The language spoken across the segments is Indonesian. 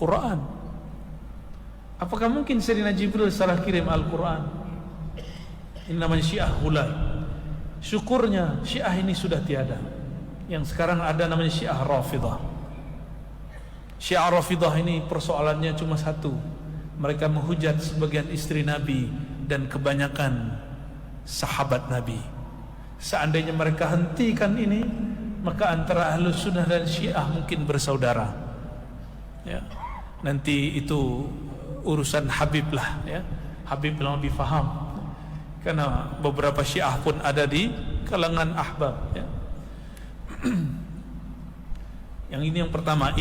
Quran. Apakah mungkin Sayyidina Jibril salah kirim Al-Quran? Ini namanya Syiah hulai. Syukurnya Syiah ini sudah tiada. Yang sekarang ada namanya Syiah Rafidah. Syiah Rafidah ini persoalannya cuma satu. Mereka menghujat sebagian istri Nabi dan kebanyakan sahabat Nabi. Seandainya mereka hentikan ini, maka antara Ahlus Sunnah dan Syiah mungkin bersaudara. Ya. Nanti itu urusan Habib lah, ya. Habib yang lebih faham. Karena beberapa Syiah pun ada di kalangan ahbab, ya. Yang ini yang pertama,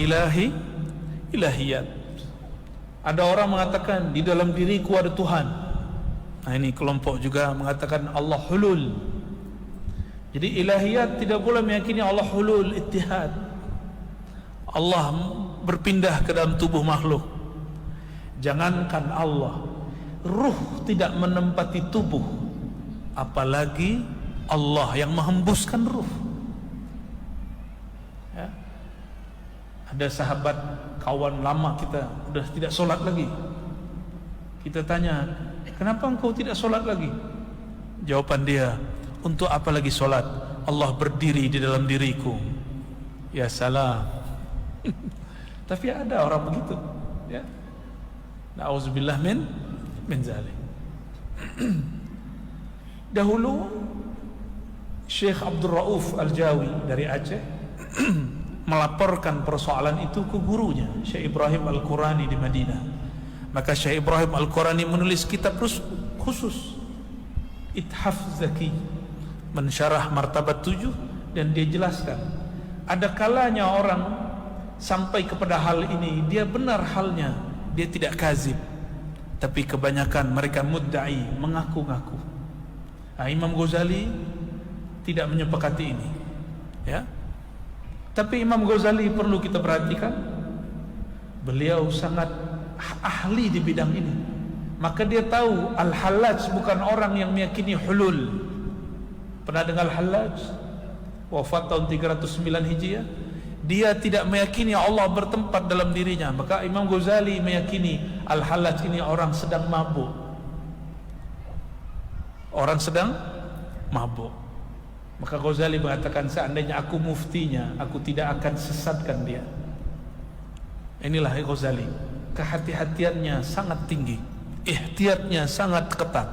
ilahiyat. Ada orang mengatakan di dalam diriku ada Tuhan. Nah, ini kelompok juga mengatakan Allah hulul. Jadi ilahiyat tidak boleh meyakini Allah hulul ittihad. Allah berpindah ke dalam tubuh makhluk. Jangankan Allah, ruh tidak menempati tubuh, apalagi Allah yang menghembuskan ruh. Ya. Ada sahabat kawan lama kita sudah tidak sholat lagi. Kita tanya, kenapa engkau tidak sholat lagi? Jawaban dia, untuk apa lagi sholat? Allah berdiri di dalam diriku. Ya salam. Tapi ada orang begitu, ya. Na'udzubillah min zalik. Dahulu Syekh Abdul Rauf Al-Jawi dari Aceh melaporkan persoalan itu ke gurunya Syekh Ibrahim Al-Qurani di Madinah. Maka Syekh Ibrahim Al-Qurani menulis kitab khusus Ithaf Zaki, mensyarah martabat 7, dan dia jelaskan ada kalanya orang sampai kepada hal ini, dia benar halnya, dia tidak kazib, tapi kebanyakan mereka mudda'i, mengaku-ngaku. Nah, Imam Ghazali tidak menyepakati ini, ya. Tapi Imam Ghazali perlu kita perhatikan, beliau sangat ahli di bidang ini. Maka dia tahu Al-Hallaj bukan orang yang meyakini hulul. Pernah dengar Al-Hallaj? Wafat tahun 309 Hijriah. Dia tidak meyakini Allah bertempat dalam dirinya. Maka Imam Ghazali meyakini Al-Hallaj ini orang sedang mabuk. Orang sedang mabuk. Maka Ghazali mengatakan, seandainya aku muftinya, aku tidak akan sesatkan dia. Inilah Ghazali. Kehati-hatiannya sangat tinggi, ihtiyatnya sangat ketat.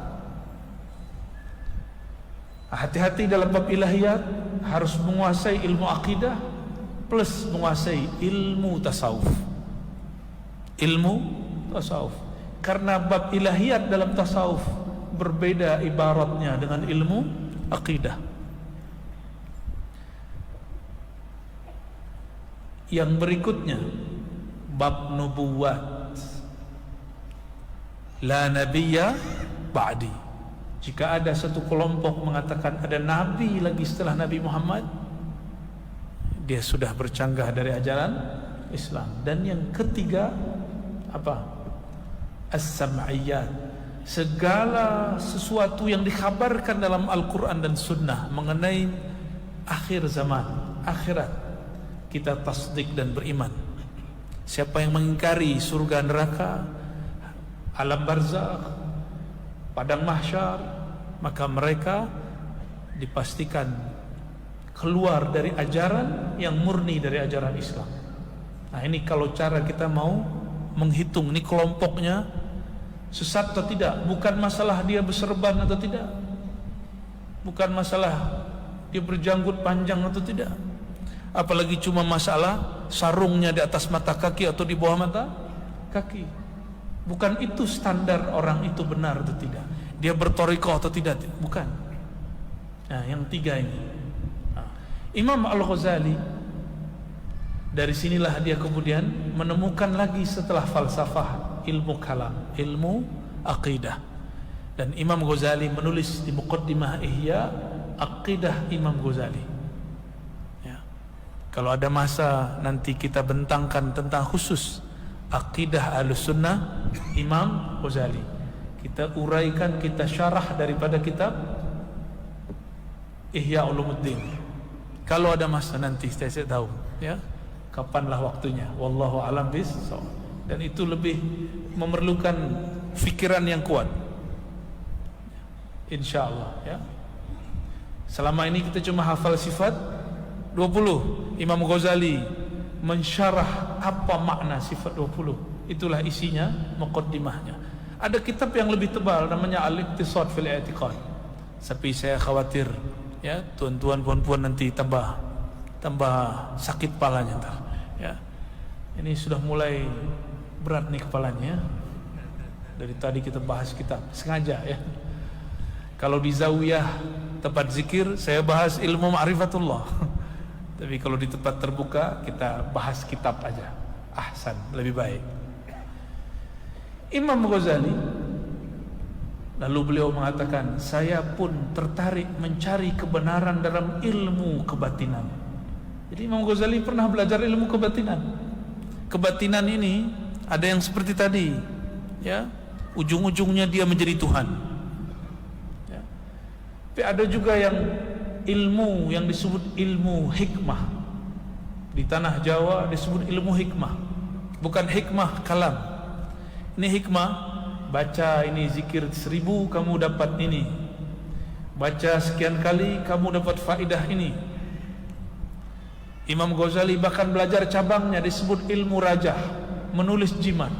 Hati-hati dalam bab ilahiyat, harus menguasai ilmu akidah plus menguasai ilmu tasawuf. Ilmu tasawuf. Karena bab ilahiyat dalam tasawuf berbeda ibaratnya dengan ilmu akidah. Yang berikutnya bab nubuwat, la nabiyya ba'di. Jika ada satu kelompok mengatakan ada nabi lagi setelah Nabi Muhammad, dia sudah bercanggah dari ajaran Islam. Dan yang ketiga apa? As-sam'iyyat. Segala sesuatu yang dikhabarkan dalam Al-Quran dan Sunnah mengenai akhir zaman, akhirat, kita tasdik dan beriman. Siapa yang mengingkari surga neraka, alam barzakh, padang mahsyar, maka mereka dipastikan keluar dari ajaran yang murni dari ajaran Islam. Nah, ini kalau cara kita mau menghitung ini kelompoknya sesat atau tidak, bukan masalah dia berserban atau tidak, bukan masalah dia berjanggut panjang atau tidak, apalagi cuma masalah sarungnya di atas mata kaki atau di bawah mata kaki. Bukan itu standar orang itu benar atau tidak, dia bertorikoh atau tidak, bukan. Nah, yang tiga ini. Nah, Imam Al-Ghazali, dari sinilah dia kemudian menemukan lagi setelah falsafah ilmu kalam, ilmu aqidah. Dan Imam Ghazali menulis di Muqaddimah Ihya Aqidah Imam Ghazali. Ya. Kalau ada masa nanti kita bentangkan tentang khusus Aqidah Ahlussunnah Imam Ghazali, kita uraikan, kita syarah daripada kitab Ihya Ulumuddin. Kalau ada masa nanti saya tahu, ya, kapanlah waktunya. Wallahu a'lam bishawab. dan itu lebih memerlukan fikiran yang kuat. Insyaallah ya. Selama ini kita cuma hafal sifat 20. Imam Ghazali mensyarah apa makna sifat 20. Itulah isinya, muqaddimahnya. Ada kitab yang lebih tebal namanya Al-Iqtisad fil I'tiqad. Tapi saya khawatir ya, tuan-tuan puan-puan nanti tambah sakit kepalanya ntar ya. Ini sudah mulai berat nih kepalanya. Dari tadi kita bahas kitab sengaja ya. Kalau di zawiyah tempat zikir saya bahas ilmu ma'rifatullah. Tapi kalau di tempat terbuka kita bahas kitab aja. Ahsan, lebih baik. Imam Ghazali lalu beliau mengatakan, saya pun tertarik mencari kebenaran dalam ilmu kebatinan. Jadi Imam Ghazali pernah belajar ilmu kebatinan. Kebatinan ini ada yang seperti tadi ya, ujung-ujungnya dia menjadi Tuhan ya. Tapi ada juga yang ilmu yang disebut ilmu hikmah. Di tanah Jawa disebut ilmu hikmah, bukan hikmah kalam. Ini hikmah, baca ini zikir 1000 kamu dapat ini, baca sekian kali kamu dapat faedah ini. Imam Ghazali bahkan belajar cabangnya disebut ilmu rajah, menulis jimat.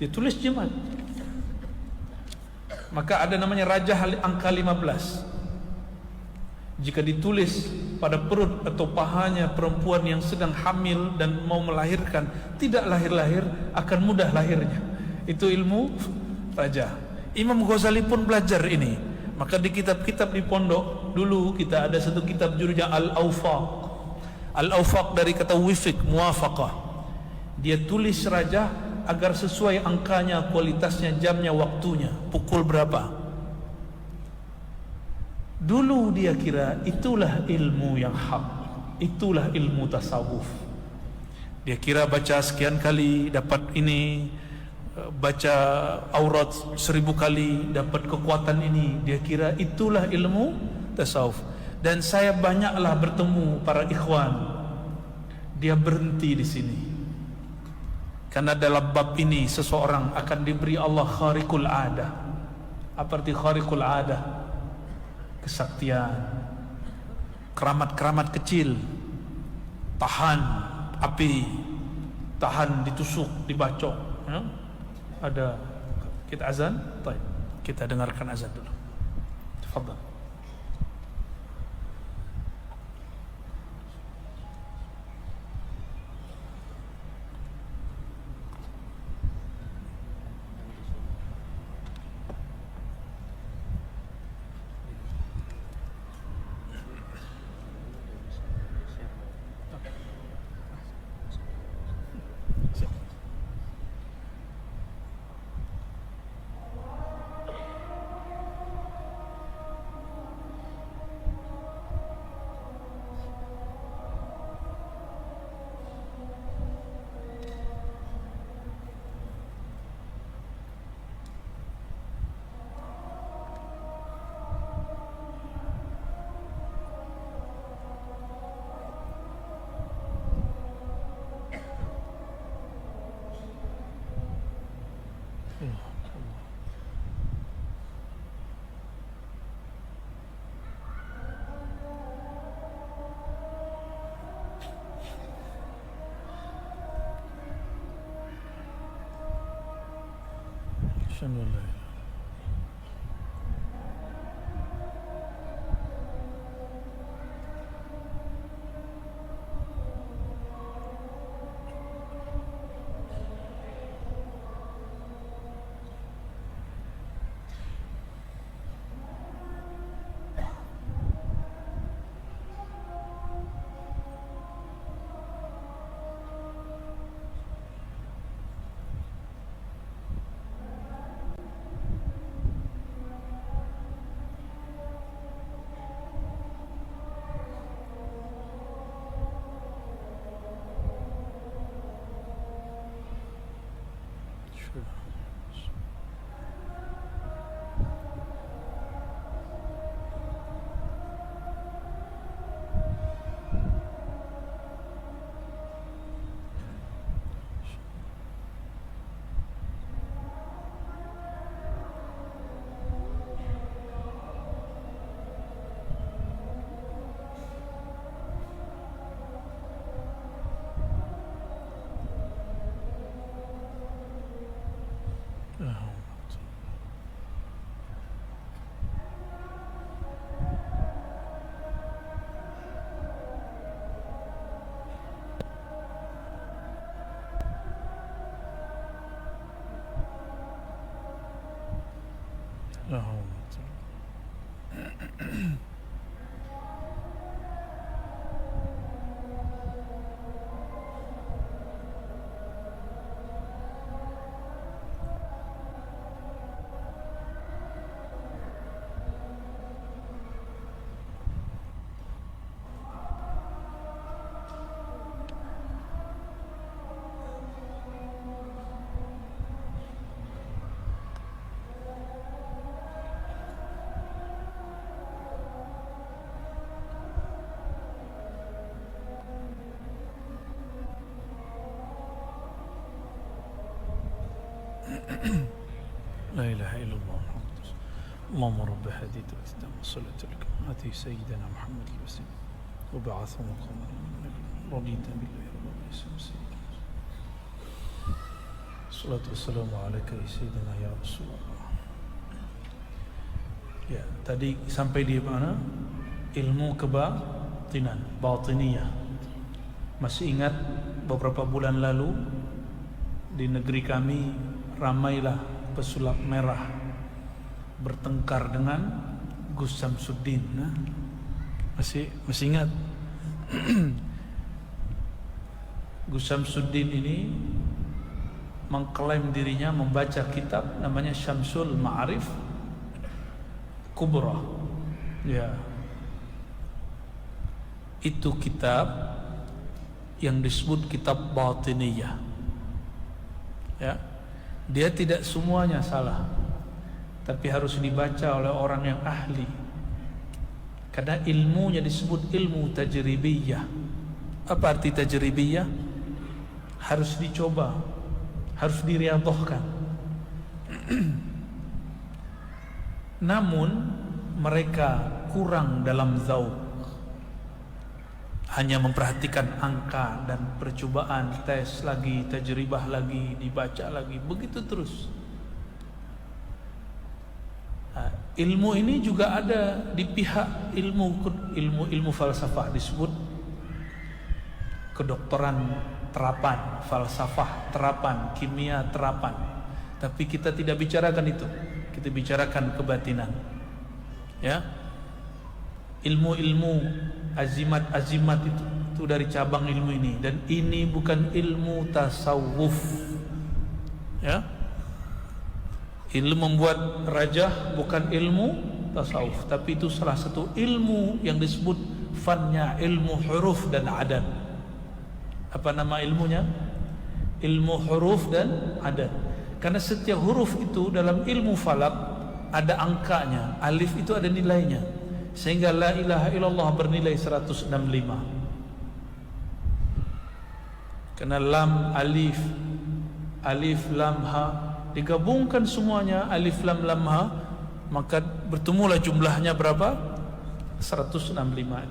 Dia tulis jimat. Maka ada namanya rajah angka 15. Jika ditulis pada perut atau pahanya perempuan yang sedang hamil dan mau melahirkan, tidak lahir-lahir, akan mudah lahirnya. Itu ilmu rajah. Imam Ghazali pun belajar ini. Maka di kitab-kitab di pondok dulu kita ada satu kitab judulnya Al-Awfaq. Al-Awfaq dari kata wifik, muwafaqah. Dia tulis rajah agar sesuai angkanya, kualitasnya, jamnya, waktunya, pukul berapa. Dulu dia kira itulah ilmu yang hak, itulah ilmu tasawuf. Dia kira baca sekian kali dapat ini, baca aurat 1000 kali dapat kekuatan ini. Dia kira itulah ilmu tasawuf. Dan saya banyaklah bertemu para ikhwan, dia berhenti di sini. Karena dalam bab ini seseorang akan diberi Allah khariqul adah. Apa arti khariqul adah? Kesaktian, keramat-keramat kecil, tahan api, tahan ditusuk, dibacok ya? Ada kita azan, baik, kita dengarkan azan dulu. Tafadhal. Bismillah. لا إله إلا الله محمد رسول الله. اللهم رب هذه الإسلام والصلاة لك آتي سيدنا محمد الوسيلة وبعثه مقاما رضيت بالله رب العالمين الصلاة والسلام عليك يا سيدنا يا رسول الله. Ya, tadi sampai di mana? Ilmu kebatinan, batiniyah. Masih ingat beberapa bulan lalu di negeri kami ramailah pesulap merah bertengkar dengan Gus Samsuddin. Nah, masih ingat? Gus Samsuddin ini mengklaim dirinya membaca kitab namanya Syamsul Ma'arif Kubra. Ya, itu kitab yang disebut kitab batiniyah. Ya, dia tidak semuanya salah, tapi harus dibaca oleh orang yang ahli, karena ilmunya disebut ilmu tajribiyah. Apa arti tajribiyah? Harus dicoba, harus diriyadhahkan. Namun mereka kurang dalam zauq, hanya memperhatikan angka dan percobaan, tes lagi, tajribah lagi, dibaca lagi, begitu terus. Nah, ilmu ini juga ada di pihak ilmu falsafah, disebut kedokteran terapan, falsafah terapan, kimia terapan. Tapi kita tidak bicarakan itu, kita bicarakan kebatinan. Ya, ilmu-ilmu azimat itu dari cabang ilmu ini, dan ini bukan ilmu tasawuf. Ya, ilmu membuat rajah bukan ilmu tasawuf, tapi itu salah satu ilmu yang disebut fannya ilmu huruf dan adat. Apa nama ilmunya? Ilmu huruf dan adat. Karena setiap huruf itu dalam ilmu falak ada angkanya, alif itu ada nilainya, sehingga la ilaha illallah bernilai 165. Karena lam, alif, alif lam ha digabungkan semuanya, alif lam lam ha, maka bertemulah jumlahnya berapa? 165.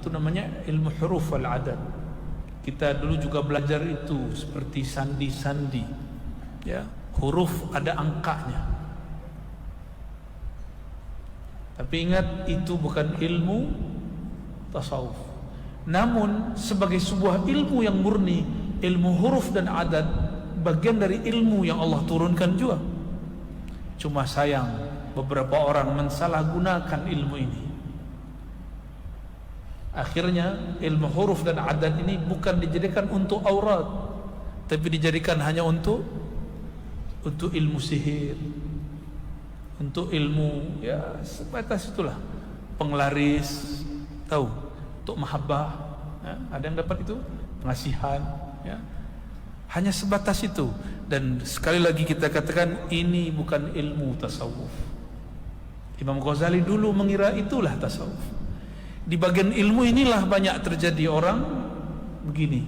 Itu namanya ilmu huruf wal adad. Kita dulu juga belajar itu, seperti sandi-sandi. Ya, huruf ada angkanya. Tapi ingat, itu bukan ilmu tasawuf. Namun sebagai sebuah ilmu yang murni, ilmu huruf dan adat bagian dari ilmu yang Allah turunkan juga. Cuma sayang, beberapa orang mensalahgunakan ilmu ini. Akhirnya ilmu huruf dan adat ini bukan dijadikan untuk aurat, tapi dijadikan hanya untuk ilmu sihir, untuk ilmu, ya sebatas itulah, penglaris, tahu, untuk mahabbah, ya, ada yang dapat itu, pengasihan, ya, hanya sebatas itu. Dan sekali lagi kita katakan, ini bukan ilmu tasawuf. Imam Ghazali dulu mengira itulah tasawuf. Di bagian ilmu inilah banyak terjadi orang begini,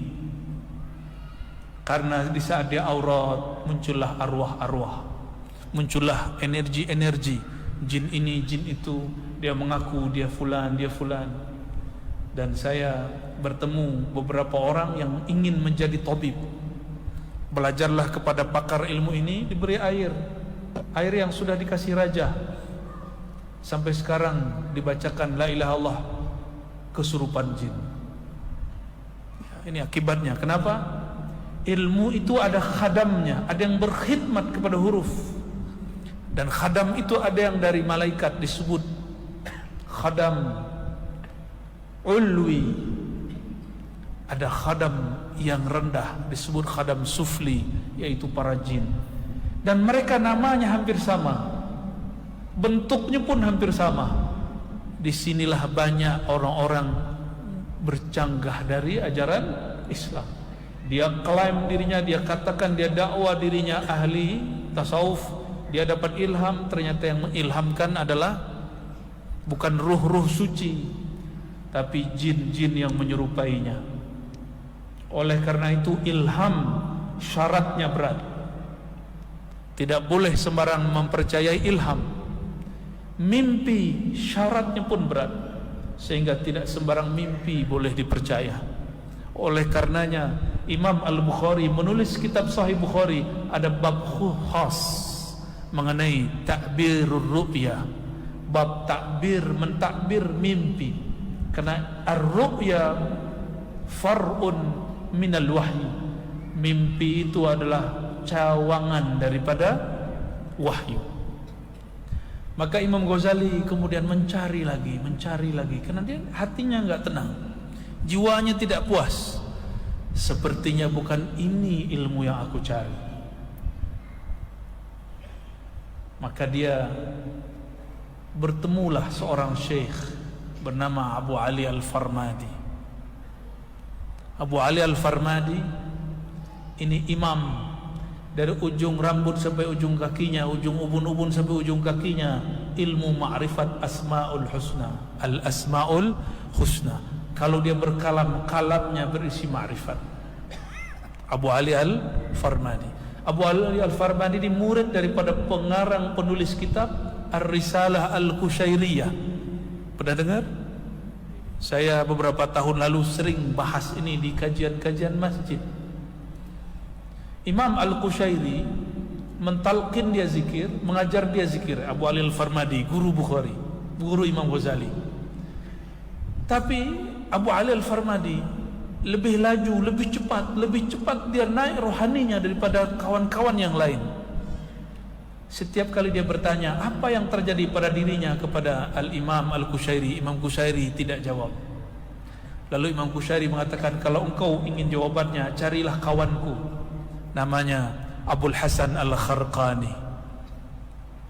karena di saat dia aurat muncullah arwah-arwah, muncullah energi-energi, jin ini, jin itu, dia mengaku dia fulan, dia fulan. Dan saya bertemu beberapa orang yang ingin menjadi tabib. Belajarlah kepada pakar ilmu ini, diberi air yang sudah dikasih raja. Sampai sekarang dibacakan la ilaha illallah, kesurupan jin. Ini akibatnya. Kenapa? Ilmu itu ada khadamnya, ada yang berkhidmat kepada huruf. Dan khadam itu ada yang dari malaikat disebut khadam ulwi, ada khadam yang rendah disebut khadam sufli, yaitu para jin. Dan mereka namanya hampir sama, bentuknya pun hampir sama. Disinilah banyak orang-orang bercanggah dari ajaran Islam. Dia klaim dirinya, dia katakan dia dakwah dirinya ahli tasawuf, dia dapat ilham. Ternyata yang mengilhamkan adalah bukan ruh-ruh suci, tapi jin-jin yang menyerupainya. Oleh karena itu ilham syaratnya berat. Tidak boleh sembarang mempercayai ilham. Mimpi syaratnya pun berat, sehingga tidak sembarang mimpi boleh dipercaya. Oleh karenanya Imam Al-Bukhari menulis kitab Sahih Bukhari, ada bab khas mengenai takbirur ru'ya, bab takbir, mentakbir mimpi. Karena ar-ru'ya far'un minal wahyi, mimpi itu adalah cawangan daripada wahyu. Maka Imam Ghazali kemudian mencari lagi, karena dia hatinya enggak tenang, jiwanya tidak puas. Sepertinya bukan ini ilmu yang aku cari. Maka dia bertemulah seorang syekh bernama Abu Ali Al-Farmadi. Abu Ali Al-Farmadi ini imam, dari ujung rambut sampai ujung kakinya, ujung ubun-ubun sampai ujung kakinya, ilmu ma'rifat asma'ul husna, al-asma'ul husna. Kalau dia berkalam, kalamnya berisi ma'rifat. Abu Ali Al-Farmadi. Abu Ali Al-Farmadi ini murid daripada pengarang penulis kitab Ar-Risalah Al-Qushairiyah. Pernah dengar? Saya beberapa tahun lalu sering bahas ini di kajian-kajian masjid. Imam Al-Qushairi mentalqin dia zikir, mengajar dia zikir. Abu Ali Al-Farmadi, guru Bukhari, guru Imam Ghazali. Tapi Abu Ali Al-Farmadi lebih laju, lebih cepat dia naik rohaninya daripada kawan-kawan yang lain. Setiap kali dia bertanya apa yang terjadi pada dirinya kepada Al-Imam Al-Qushairi, Imam Qushairi tidak jawab. Lalu Imam Qushairi mengatakan, kalau engkau ingin jawabannya, carilah kawanku, namanya Abul Hasan Al-Kharqani.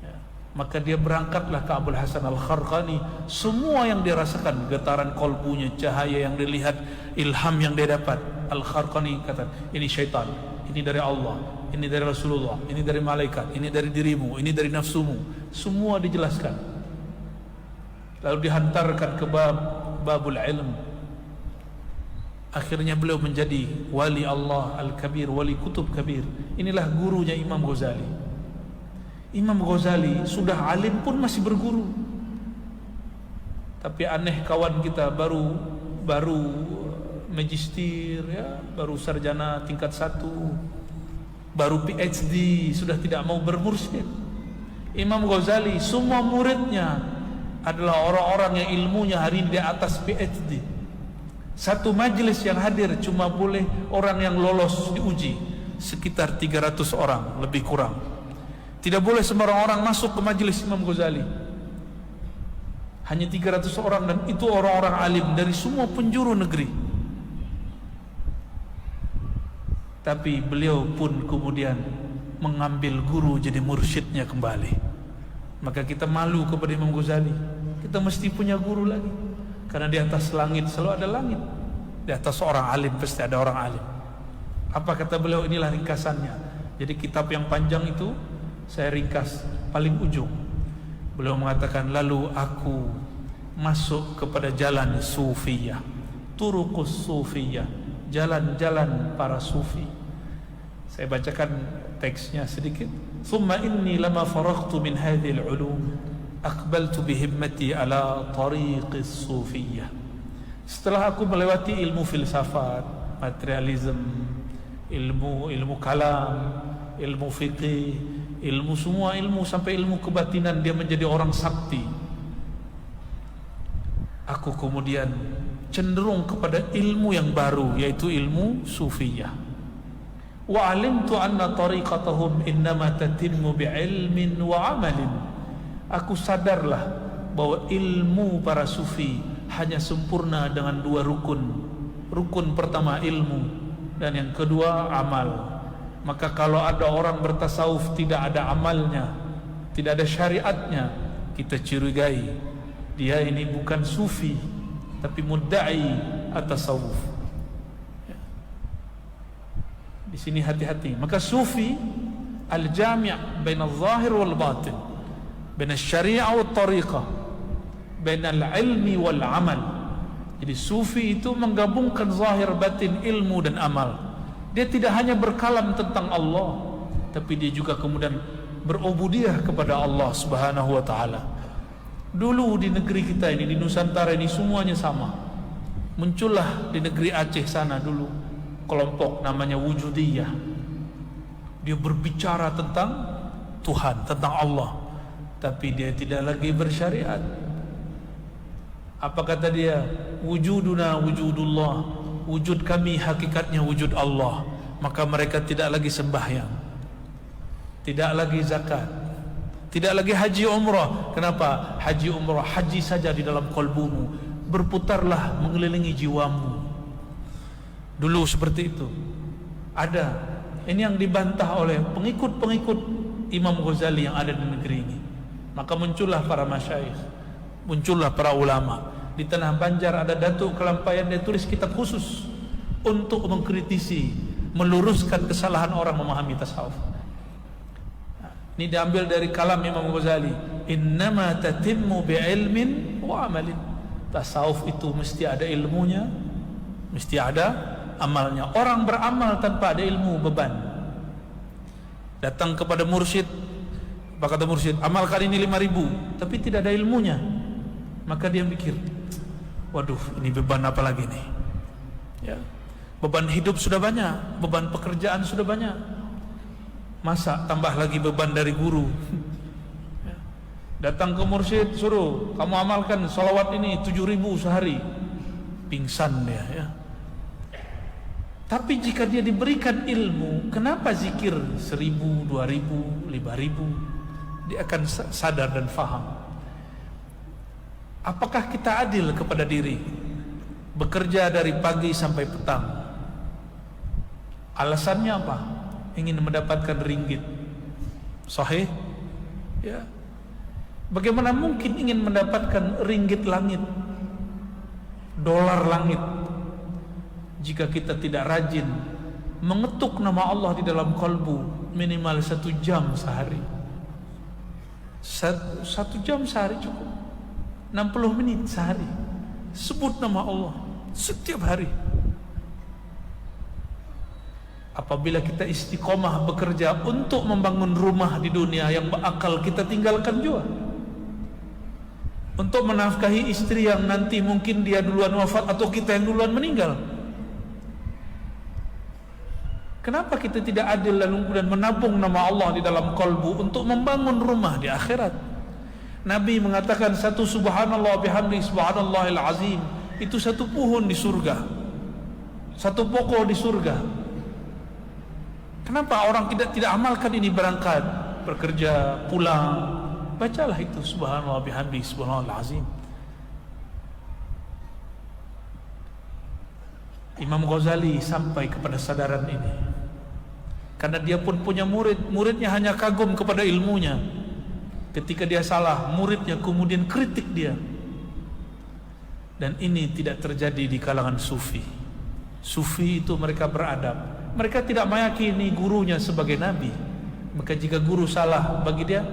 Ya. Maka dia berangkatlah ke Abul Hasan Al-Kharqani. Semua yang dia rasakan, getaran kolbunya, cahaya yang dilihat, ilham yang dia dapat, Al-Kharqani kata, ini syaitan, ini dari Allah, ini dari Rasulullah, ini dari malaikat, ini dari dirimu, ini dari nafsumu. Semua dijelaskan. Lalu dihantarkan ke babul ilm. Akhirnya beliau menjadi wali Allah Al-Kabir, wali kutub kabir. Inilah gurunya Imam Ghazali. Imam Ghazali sudah alim pun masih berguru. Tapi aneh kawan kita baru magister, ya, baru sarjana tingkat 1, baru PhD, sudah tidak mau bermursyid. Imam Ghazali semua muridnya adalah orang-orang yang ilmunya hari ini di atas PhD. Satu majlis yang hadir cuma boleh orang yang lolos diuji, sekitar 300 orang lebih kurang. Tidak boleh sembarang orang masuk ke majlis Imam Ghazali. Hanya 300 orang, dan itu orang-orang alim dari semua penjuru negeri. Tapi beliau pun kemudian mengambil guru jadi mursyidnya kembali. Maka kita malu kepada Imam Ghazali. Kita mesti punya guru lagi. Karena di atas langit selalu ada langit. Di atas seorang alim pasti ada orang alim. Apa kata beliau? Inilah ringkasannya. Jadi kitab yang panjang itu saya ringkas paling ujung. Beliau mengatakan, lalu aku masuk kepada jalan sufiyah, turuqus sufiyah, jalan-jalan para sufi. Saya bacakan teksnya sedikit. Thumma inni lama faraghtu min hadhil ulum aqbaltu bihimmati ala tariqis sufiyah. Setelah aku melewati ilmu filsafat, materialism, ilmu kalam, ilmu fikih, ilmu semua ilmu sampai ilmu kebatinan, dia menjadi orang sakti. Aku kemudian cenderung kepada ilmu yang baru, yaitu ilmu sufiyah. Wa alimtu anna tariqatahum innama tatimmu bi'ilmin wa amalin. Aku sadarlah bahwa ilmu para sufi hanya sempurna dengan dua rukun. Rukun pertama ilmu, dan yang kedua amal. Maka kalau ada orang bertasawuf tidak ada amalnya, tidak ada syariatnya, kita curigai dia ini bukan sufi tapi mudda'i at-tasawuf. Di sini hati-hati. Maka sufi al-jami' bain al-zahir wal batin, bain al-syari'ah wal tariqah, bain al-ilmi wal amal. Jadi sufi itu menggabungkan zahir, batin, ilmu dan amal. Dia tidak hanya berkalam tentang Allah, tapi dia juga kemudian berubudiyah kepada Allah Subhanahu wa taala. Dulu di negeri kita ini, di Nusantara ini semuanya sama. Muncullah di negeri Aceh sana dulu kelompok namanya Wujudiyah. Dia berbicara tentang Tuhan, tentang Allah, tapi dia tidak lagi bersyariat. Apa kata dia? Wujuduna wujudullah, wujud kami hakikatnya wujud Allah. Maka mereka tidak lagi sembahyang, tidak lagi zakat, tidak lagi haji umrah. Kenapa? Haji umrah, haji saja di dalam kalbumu, berputarlah mengelilingi jiwamu. Dulu seperti itu. Ada. Ini yang dibantah oleh pengikut-pengikut Imam Ghazali yang ada di negeri ini. Maka muncullah para masyayikh, muncullah para ulama. Di Tanah Banjar ada Datuk Kelampayan, dia tulis kitab khusus untuk mengkritisi, meluruskan kesalahan orang memahami tasawuf. Ini diambil dari kalam Imam Ghazali. Innama tatimmu bi'ilmin wa amalin. Tasawuf itu mesti ada ilmunya, mesti ada amalnya. Orang beramal tanpa ada ilmu beban. Datang kepada mursyid, apa kata mursyid? Amalkan ini 5.000, tapi tidak ada ilmunya. Maka dia mikir, waduh, ini beban apa lagi nih? Ya, beban hidup sudah banyak, beban pekerjaan sudah banyak. Masa tambah lagi beban dari guru? Ya. Datang ke mursyid, suruh kamu amalkan salawat ini 7.000 sehari. Pingsan dia, ya. Tapi jika dia diberikan ilmu, kenapa zikir 1.000, 2.000, 5.000? Dia akan sadar dan faham. Apakah kita adil kepada diri? Bekerja dari pagi sampai petang. Alasannya apa? Ingin mendapatkan ringgit. Sahih? Ya. Bagaimana mungkin ingin mendapatkan ringgit langit, dolar langit, jika kita tidak rajin mengetuk nama Allah di dalam kalbu minimal 1 jam sehari? 1 jam sehari cukup. 60 menit sehari sebut nama Allah setiap hari. Apabila kita istiqomah bekerja untuk membangun rumah di dunia yang berakal, kita tinggalkan juga untuk menafkahi istri yang nanti mungkin dia duluan wafat atau kita yang duluan meninggal. Kenapa kita tidak adil lalu kemudian menabung nama Allah di dalam kalbu untuk membangun rumah di akhirat? Nabi mengatakan satu subhanallah bihamdi subhanallahil azim itu 1 pohon di surga, 1 pokok di surga. Kenapa orang tidak amalkan ini? Berangkat, bekerja, pulang, bacalah itu subhanallah bihamdi subhanallahil azim. Imam Ghazali sampai kepada sadaran ini karena dia pun punya murid, muridnya hanya kagum kepada ilmunya. Ketika dia salah, muridnya kemudian kritik dia. Dan ini tidak terjadi di kalangan sufi. Sufi itu mereka beradab. Mereka tidak meyakini gurunya sebagai nabi. Maka jika guru salah, bagi dia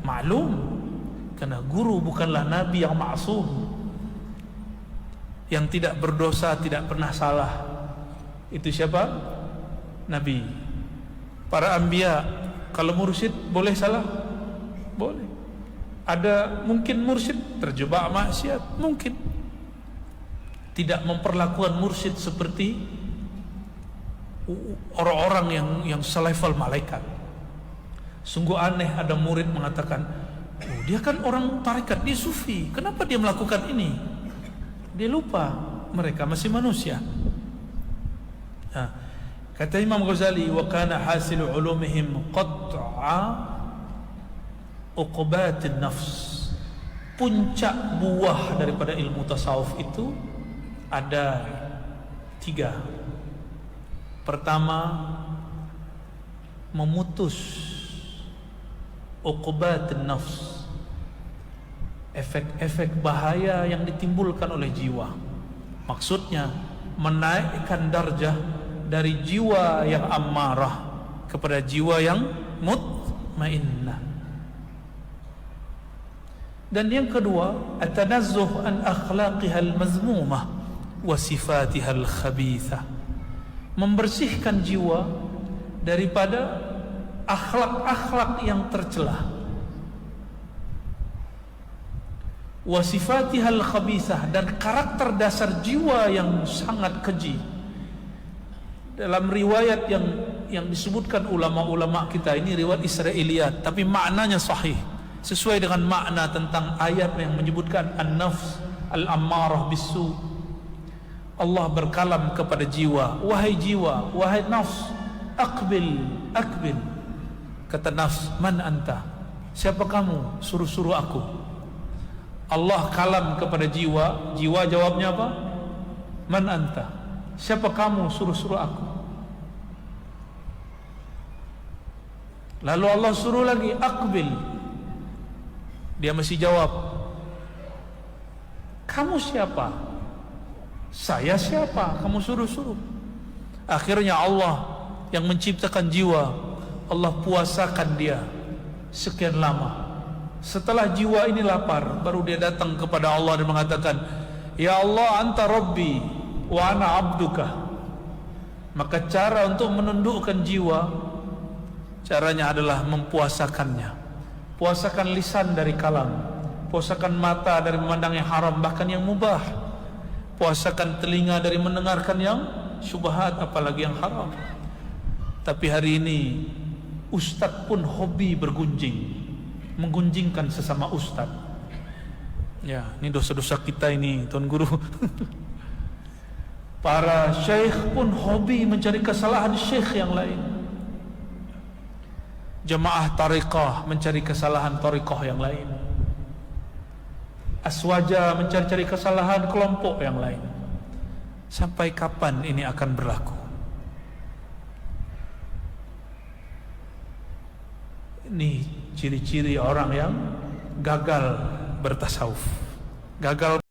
maklum, karena guru bukanlah nabi yang maksum, yang tidak berdosa, tidak pernah salah. Itu siapa? Nabi. Para anbiya, kalau mursyid boleh salah? Boleh. Ada mungkin mursyid terjebak maksiat, mungkin. Tidak memperlakukan mursyid seperti orang-orang yang selevel malaikat. Sungguh aneh ada murid mengatakan, oh, dia kan orang tarekat, dia sufi, kenapa dia melakukan ini? Dia lupa mereka masih manusia. Nah, Kata Imam Ghazali, wa kana hasilu ulumihim qat'a uqubatin nafs. Puncak buah daripada ilmu tasawuf itu ada 3. Pertama, memutus uqubatin nafs, efek-efek bahaya yang ditimbulkan oleh jiwa. Maksudnya menaikkan darjah dari jiwa yang ammarah kepada jiwa yang mutmainnah. Dan yang kedua, at-tanazzuh an akhlaqiha al-mazmumah wa sifatiha al-khabithah. Membersihkan jiwa daripada akhlak-akhlak yang tercela, wa sifatiha al-khabithah, dan karakter dasar jiwa yang sangat keji. Dalam riwayat yang disebutkan ulama-ulama kita, ini riwayat Israiliyat, tapi maknanya sahih, sesuai dengan makna tentang ayat yang menyebutkan an-nafs al-ammarah bisu. Allah berkalam kepada jiwa, wahai jiwa, wahai nafs, aqbil, aqbil. Kata nafs, man anta, siapa kamu, suruh-suruh aku. Allah kalam kepada jiwa, jiwa jawabnya apa? Man anta, siapa kamu, suruh-suruh aku. Lalu Allah suruh lagi, aqbil. Dia masih jawab, kamu siapa? Saya siapa? Kamu suruh-suruh. Akhirnya Allah yang menciptakan jiwa, Allah puasakan dia sekian lama. Setelah jiwa ini lapar, baru dia datang kepada Allah dan mengatakan, ya Allah, anta Rabbi wa ana abduka. Maka cara untuk menundukkan jiwa, caranya adalah mempuasakannya. Puasakan lisan dari kalam, puasakan mata dari memandang yang haram, bahkan yang mubah. Puasakan telinga dari mendengarkan yang syubhat, apalagi yang haram. Tapi hari ini ustadz pun hobi bergunjing, menggunjingkan sesama ustadz. Ya, ini dosa-dosa kita ini, Tuan Guru. Para syekh pun hobi mencari kesalahan syekh yang lain. Jemaah tariqah mencari kesalahan tariqah yang lain. Aswaja mencari-cari kesalahan kelompok yang lain. Sampai kapan ini akan berlaku? Ini ciri-ciri orang yang gagal bertasawuf, gagal